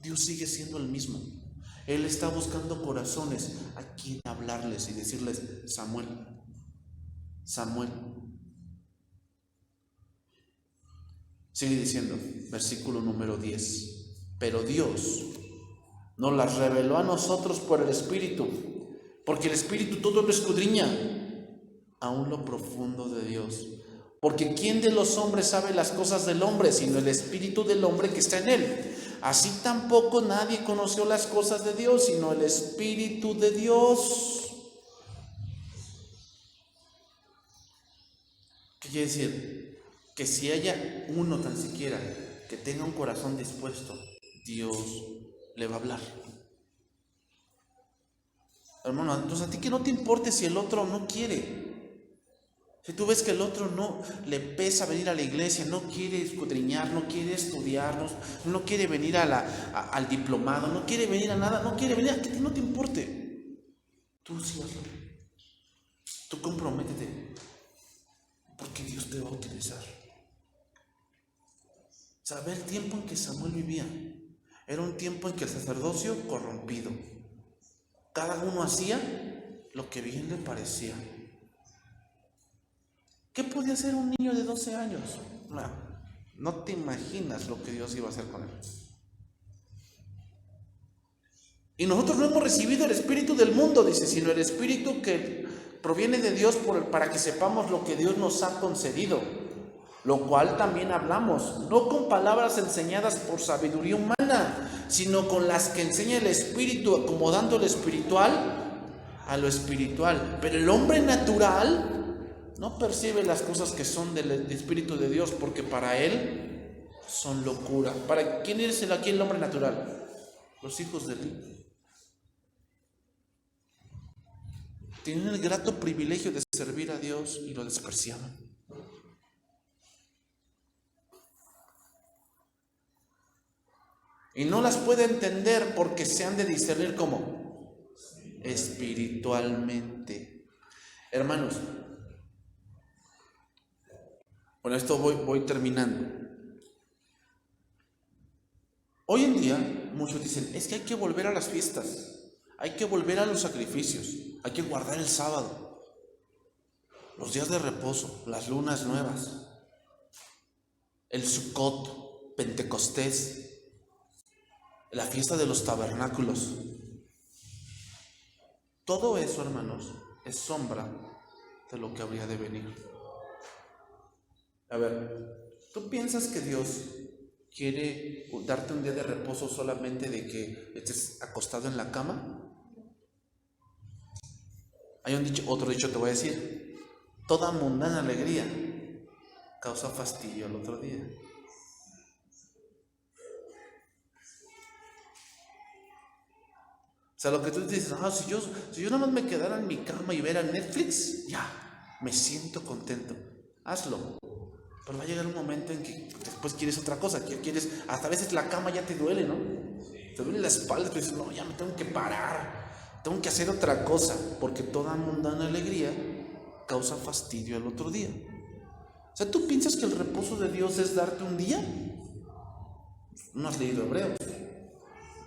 A: Dios sigue siendo el mismo. Él está buscando corazones a quien hablarles y decirles: Samuel, Samuel. Sigue diciendo, versículo número 10. Pero Dios nos las reveló a nosotros por el Espíritu, porque el Espíritu todo lo escudriña, aún lo profundo de Dios. Porque ¿quién de los hombres sabe las cosas del hombre, sino el Espíritu del hombre que está en él? Así tampoco nadie conoció las cosas de Dios, sino el Espíritu de Dios. ¿Qué quiere decir? Que si haya uno tan siquiera que tenga un corazón dispuesto, Dios le va a hablar. Hermano, entonces a ti que no te importe si el otro no quiere. Si tú ves que el otro no le pesa venir a la iglesia, no quiere escudriñar, no quiere estudiar, no quiere venir al diplomado, no quiere venir a nada, no quiere venir a que no te importe, tú sí hazlo. Tú comprométete, porque Dios te va a utilizar. ¿Sabe el tiempo en que Samuel vivía? Era un tiempo en que el sacerdocio corrompido. Cada uno hacía lo que bien le parecía. ¿Qué podía hacer un niño de 12 años? No te imaginas lo que Dios iba a hacer con él. Y nosotros no hemos recibido el espíritu del mundo, dice, sino el espíritu que proviene de Dios para que sepamos lo que Dios nos ha concedido, lo cual también hablamos, no con palabras enseñadas por sabiduría humana, sino con las que enseña el Espíritu, acomodando lo espiritual a lo espiritual. Pero el hombre natural no percibe las cosas que son del Espíritu de Dios, porque para él son locura. ¿Para quién es aquí el hombre natural? Los hijos de Eli. Tienen el grato privilegio de servir a Dios y lo despreciaban. Y no las puede entender porque se han de discernir como espiritualmente. Hermanos, con esto voy terminando. Hoy en día muchos dicen, es que hay que volver a las fiestas, hay que volver a los sacrificios, hay que guardar el sábado, los días de reposo, las lunas nuevas, el Sukkot, Pentecostés, la fiesta de los tabernáculos. Todo eso, hermanos, es sombra de lo que habría de venir. A ver, ¿tú piensas que Dios quiere darte un día de reposo solamente de que estés acostado en la cama? Hay otro dicho te voy a decir: toda mundana alegría causa fastidio al otro día. O sea, lo que tú dices, si yo nada más me quedara en mi cama y viera Netflix, ya, me siento contento. Hazlo. Pero va a llegar un momento en que después quieres otra cosa, que quieres, hasta a veces la cama ya te duele, ¿no? Te duele la espalda, tú dices, no, ya me tengo que parar, tengo que hacer otra cosa, porque toda mundana alegría causa fastidio al otro día. O sea, ¿tú piensas que el reposo de Dios es darte un día? No has leído Hebreos.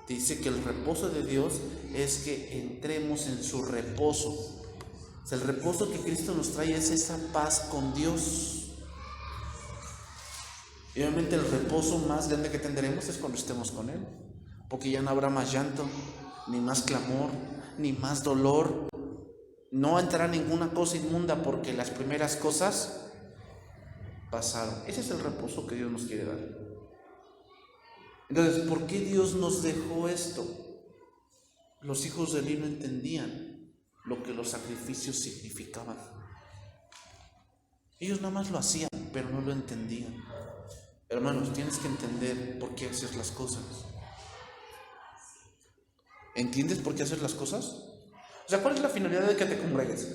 A: Dice que el reposo de Dios es que entremos en su reposo. O sea, el reposo que Cristo nos trae es esa paz con Dios. Y obviamente el reposo más grande que tendremos es cuando estemos con Él, porque ya no habrá más llanto, ni más clamor, ni más dolor. No entrará ninguna cosa inmunda, porque las primeras cosas pasaron. Ese es el reposo que Dios nos quiere dar. Entonces, ¿por qué Dios nos dejó esto? Los hijos de Eli no entendían lo que los sacrificios significaban. Ellos nada más lo hacían, pero no lo entendían. Hermanos, tienes que entender por qué haces las cosas. ¿Entiendes por qué haces las cosas? O sea, ¿cuál es la finalidad de que te congregues?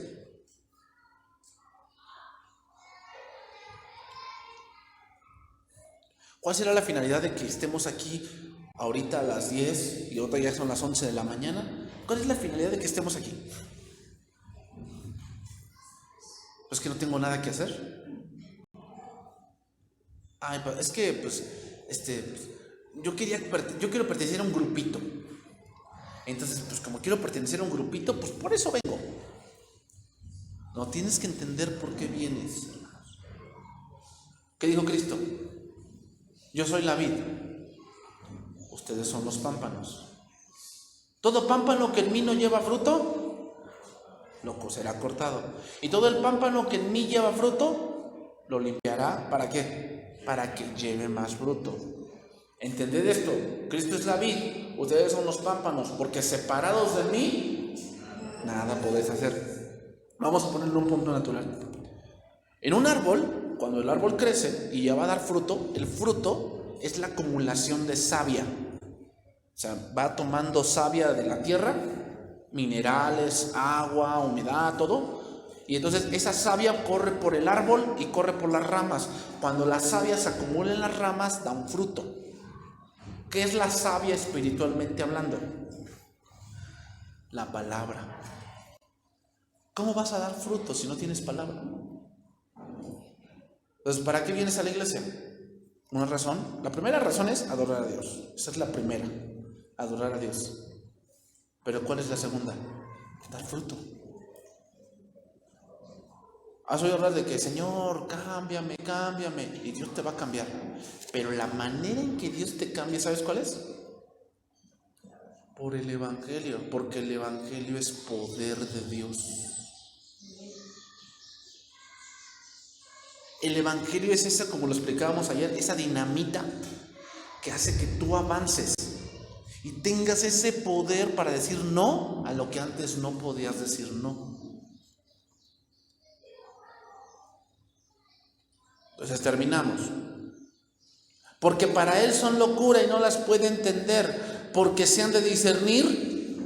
A: ¿Cuál será la finalidad de que estemos aquí ahorita a las 10 y ahorita ya son las 11 de la mañana? ¿Cuál es la finalidad de que estemos aquí? Pues que no tengo nada que hacer. Es que yo quiero pertenecer a un grupito. Entonces, pues como quiero pertenecer a un grupito, pues por eso vengo. No, tienes que entender por qué vienes. ¿Qué dijo Cristo? Yo soy la vid, ustedes son los pámpanos. Todo pámpano que en mí no lleva fruto, lo será cortado. Y todo el pámpano que en mí lleva fruto, lo limpiará. ¿Para qué? Para que lleve más fruto. ¿Entended esto? Cristo es la vid, ustedes son los pámpanos, porque separados de mí, nada podéis hacer. Vamos a ponerle un punto natural. En un árbol, cuando el árbol crece y ya va a dar fruto, el fruto es la acumulación de savia. O sea, va tomando savia de la tierra, minerales, agua, humedad, todo. Y entonces esa savia corre por el árbol y corre por las ramas. Cuando la savia se acumula en las ramas, da un fruto. ¿Qué es la savia espiritualmente hablando? La palabra. ¿Cómo vas a dar fruto si no tienes palabra? Entonces, ¿para qué vienes a la iglesia? Una razón. La primera razón es adorar a Dios. Esa es la primera. Adorar a Dios. Pero ¿cuál es la segunda? Dar fruto. Has oído hablar de que, Señor, cámbiame, y Dios te va a cambiar. Pero la manera en que Dios te cambia, ¿sabes cuál es? Por el Evangelio, porque el Evangelio es poder de Dios. El Evangelio es esa, como lo explicábamos ayer, esa dinamita que hace que tú avances y tengas ese poder para decir no a lo que antes no podías decir no. Entonces terminamos. Porque para él son locura y no las puede entender, porque se han de discernir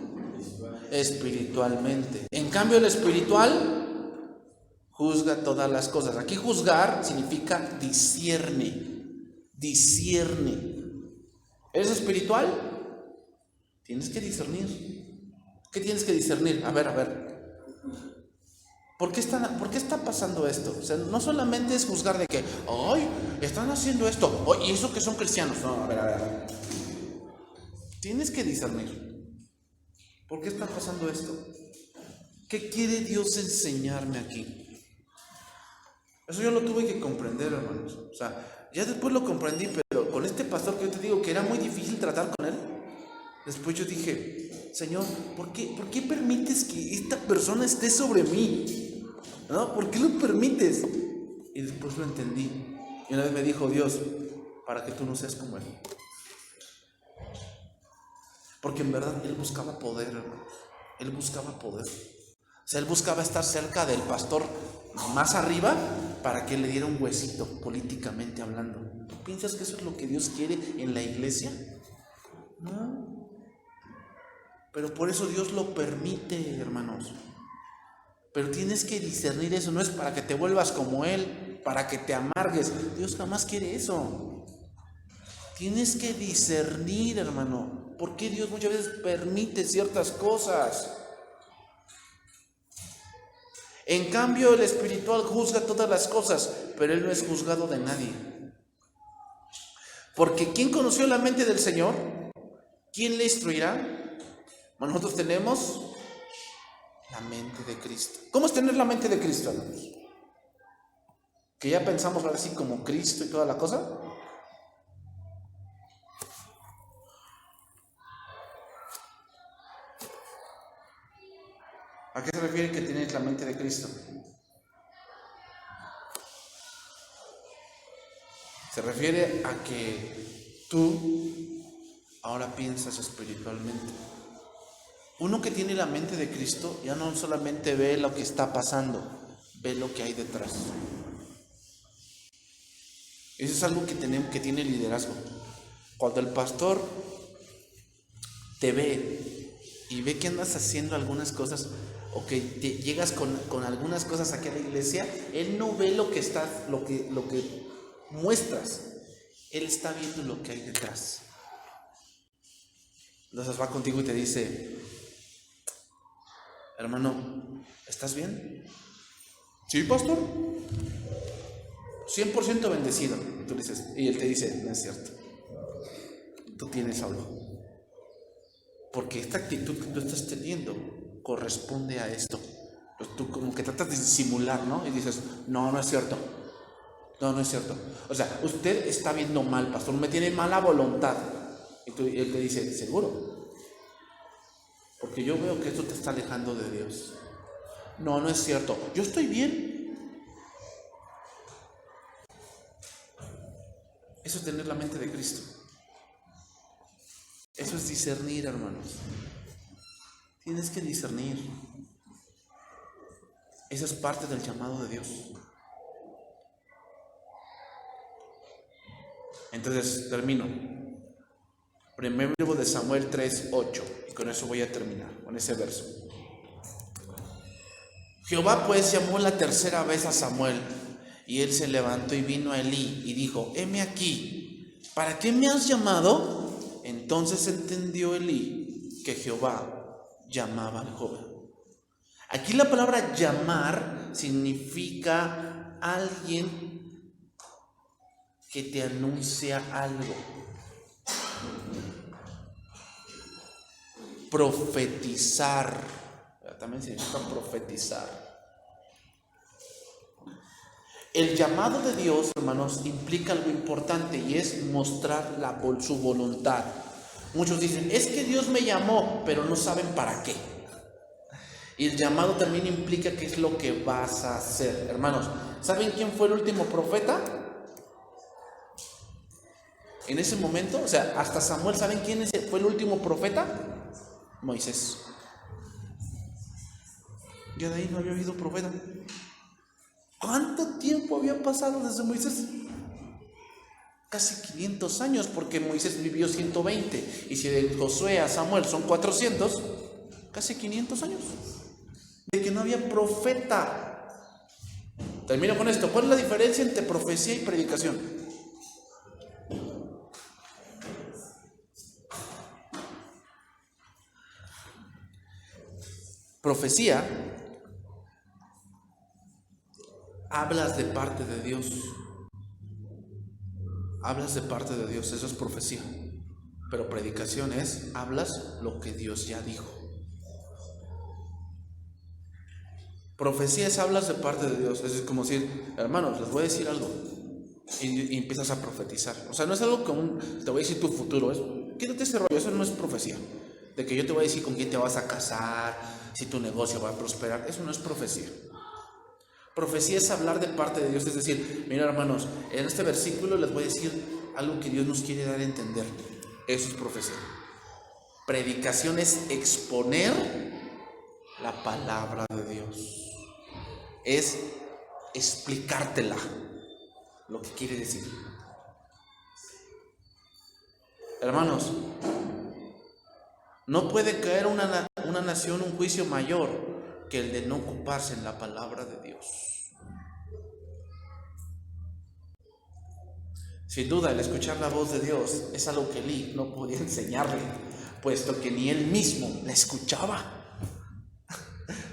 A: espiritualmente. En cambio, el espiritual juzga todas las cosas. Aquí juzgar significa discierne. ¿Eres espiritual? Tienes que discernir ¿Qué tienes que discernir? A ver. ¿Por qué está pasando esto? O sea, no solamente es juzgar de que, ¡ay! Están haciendo esto, y eso que son cristianos. No, a ver. Tienes que discernir. ¿Por qué está pasando esto? ¿Qué quiere Dios enseñarme aquí? Eso yo lo tuve que comprender, hermanos. O sea, ya después lo comprendí, pero con este pastor que yo te digo que era muy difícil tratar con él, después yo dije, Señor, ¿por qué permites que esta persona esté sobre mí? ¿No? ¿Por qué lo permites? Y después lo entendí. Y una vez me dijo Dios, para que tú no seas como él. Porque en verdad él buscaba poder, hermanos. Él buscaba poder. O sea, él buscaba estar cerca del pastor más arriba para que le diera un huesito políticamente hablando. ¿Tú piensas que eso es lo que Dios quiere en la iglesia? No. Pero por eso Dios lo permite, hermanos. Pero tienes que discernir eso. No es para que te vuelvas como Él, para que te amargues. Dios jamás quiere eso. Tienes que discernir, hermano. ¿Por qué Dios muchas veces permite ciertas cosas? En cambio, el espiritual juzga todas las cosas, pero él no es juzgado de nadie. Porque ¿quién conoció la mente del Señor? ¿Quién le instruirá? Bueno, nosotros tenemos la mente de Cristo. ¿Cómo es tener la mente de Cristo, hermanos? ¿Que ya pensamos ahora sí como Cristo y toda la cosa? ¿A qué se refiere que tienes la mente de Cristo? Se refiere a que tú ahora piensas espiritualmente. Uno que tiene la mente de Cristo ya no solamente ve lo que está pasando, ve lo que hay detrás. Eso es algo que tiene liderazgo. Cuando el pastor te ve y ve que andas haciendo algunas cosas o que te llegas con algunas cosas aquí a la iglesia, él no ve lo que muestras, él está viendo lo que hay detrás. Entonces va contigo y te dice, hermano, ¿estás bien? Sí, pastor, 100% bendecido. Y él te dice, no es cierto, tú tienes algo, porque esta actitud que tú estás teniendo corresponde a esto. Pues tú como que tratas de disimular, ¿no? Y dices, no es cierto. No es cierto. O sea, usted está viendo mal, pastor, me tiene mala voluntad. Y él te dice, ¿seguro? Porque yo veo que esto te está alejando de Dios. No es cierto. Yo estoy bien. Eso es tener la mente de Cristo. Eso es discernir, hermanos. Tienes que discernir. Eso es parte del llamado de Dios. Entonces, termino. Primer libro de Samuel 3:8. Y con eso voy a terminar, con ese verso. Jehová pues llamó la tercera vez a Samuel, y él se levantó y vino a Elí y dijo, heme aquí, ¿para qué me has llamado? Entonces entendió Elí que Jehová llamaba al joven. Aquí la palabra llamar significa alguien que te anuncia algo. Profetizar, también significa profetizar. El llamado de Dios, hermanos, implica algo importante y es mostrar su voluntad. Muchos dicen, es que Dios me llamó, pero no saben para qué. Y el llamado también implica qué es lo que vas a hacer. Hermanos, ¿saben quién fue el último profeta? En ese momento, o sea, hasta Samuel, ¿saben quién fue el último profeta? Moisés. Ya de ahí no había habido profeta. ¿Cuánto tiempo había pasado desde Moisés? Casi 500 años, porque Moisés vivió 120. Y si de Josué a Samuel son 400, casi 500 años de que no había profeta. Termino con esto. ¿Cuál es la diferencia entre profecía y predicación? Profecía, hablas de parte de Dios. Hablas de parte de Dios, eso es profecía. Pero predicación es, hablas lo que Dios ya dijo. Profecía es, hablas de parte de Dios. Es como decir, hermanos, les voy a decir algo. Y empiezas a profetizar. O sea, no es algo como te voy a decir tu futuro. Quítate ese rollo, eso no es profecía. De que yo te voy a decir con quién te vas a casar, si tu negocio va a prosperar. Eso no es profecía. Profecía es hablar de parte de Dios. Es decir, mira hermanos, en este versículo les voy a decir algo que Dios nos quiere dar a entender. Eso es profecía. Predicación es exponer la palabra de Dios. Es explicártela, lo que quiere decir. Hermanos, no puede caer una nación un juicio mayor que el de no ocuparse en la palabra de Dios. Sin duda, el escuchar la voz de Dios es algo que Elí no podía enseñarle, puesto que ni él mismo la escuchaba.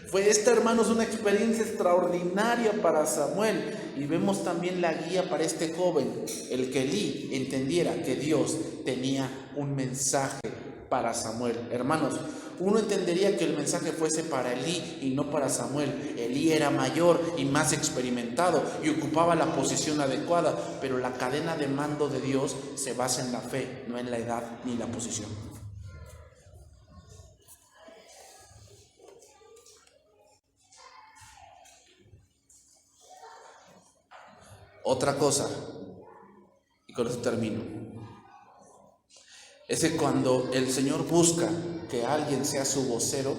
A: Fue esta, hermanos, una experiencia extraordinaria para Samuel, y vemos también la guía para este joven, el que Elí entendiera que Dios tenía un mensaje para Samuel. Hermanos, uno entendería que el mensaje fuese para Elí y no para Samuel. Elí era mayor y más experimentado y ocupaba la posición adecuada, pero la cadena de mando de Dios se basa en la fe, no en la edad ni la posición. Otra cosa, y con eso termino, es que cuando el Señor busca que alguien sea su vocero,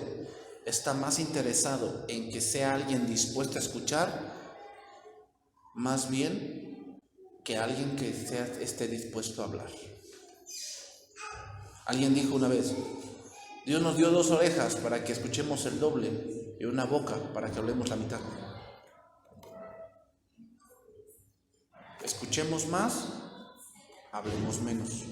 A: está más interesado en que sea alguien dispuesto a escuchar, más bien que alguien que esté dispuesto a hablar. Alguien dijo una vez, Dios nos dio 2 orejas para que escuchemos el doble y una boca para que hablemos la mitad. Escuchemos más, hablemos menos.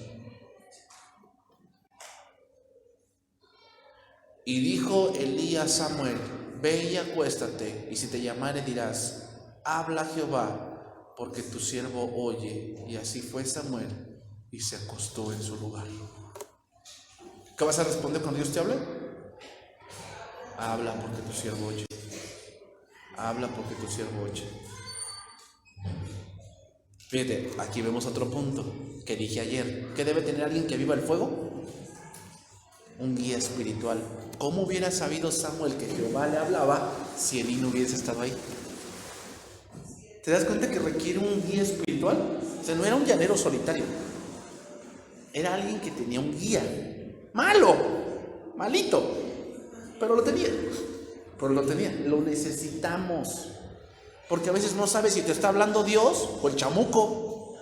A: Y dijo Elí a Samuel, ve y acuéstate, y si te llamare dirás, habla Jehová, porque tu siervo oye. Y así fue Samuel, y se acostó en su lugar. ¿Qué vas a responder cuando Dios te hable? Habla porque tu siervo oye. Habla porque tu siervo oye. Fíjate, aquí vemos otro punto que dije ayer. ¿Qué debe tener alguien que viva el fuego? Un guía espiritual. ¿Cómo hubiera sabido Samuel que Jehová le hablaba si Elí no hubiese estado ahí? ¿Te das cuenta que requiere un guía espiritual? O sea, no era un llanero solitario. Era alguien que tenía un guía. Malo, malito, pero lo tenía. Lo necesitamos. Porque a veces no sabes si te está hablando Dios o el chamuco.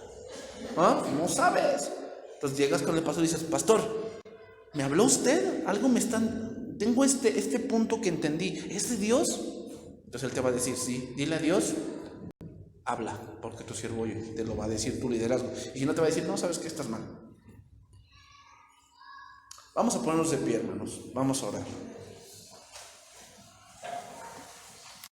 A: No sabes. Entonces llegas con el pastor y dices, pastor, ¿me habló usted? Tengo este punto que entendí. ¿Es de Dios? Entonces él te va a decir, sí, dile a Dios, habla, porque tu siervo oye. Te lo va a decir tu liderazgo. Y si no, te va a decir, no, sabes que estás mal. Vamos a ponernos de pie, hermanos. Vamos a orar.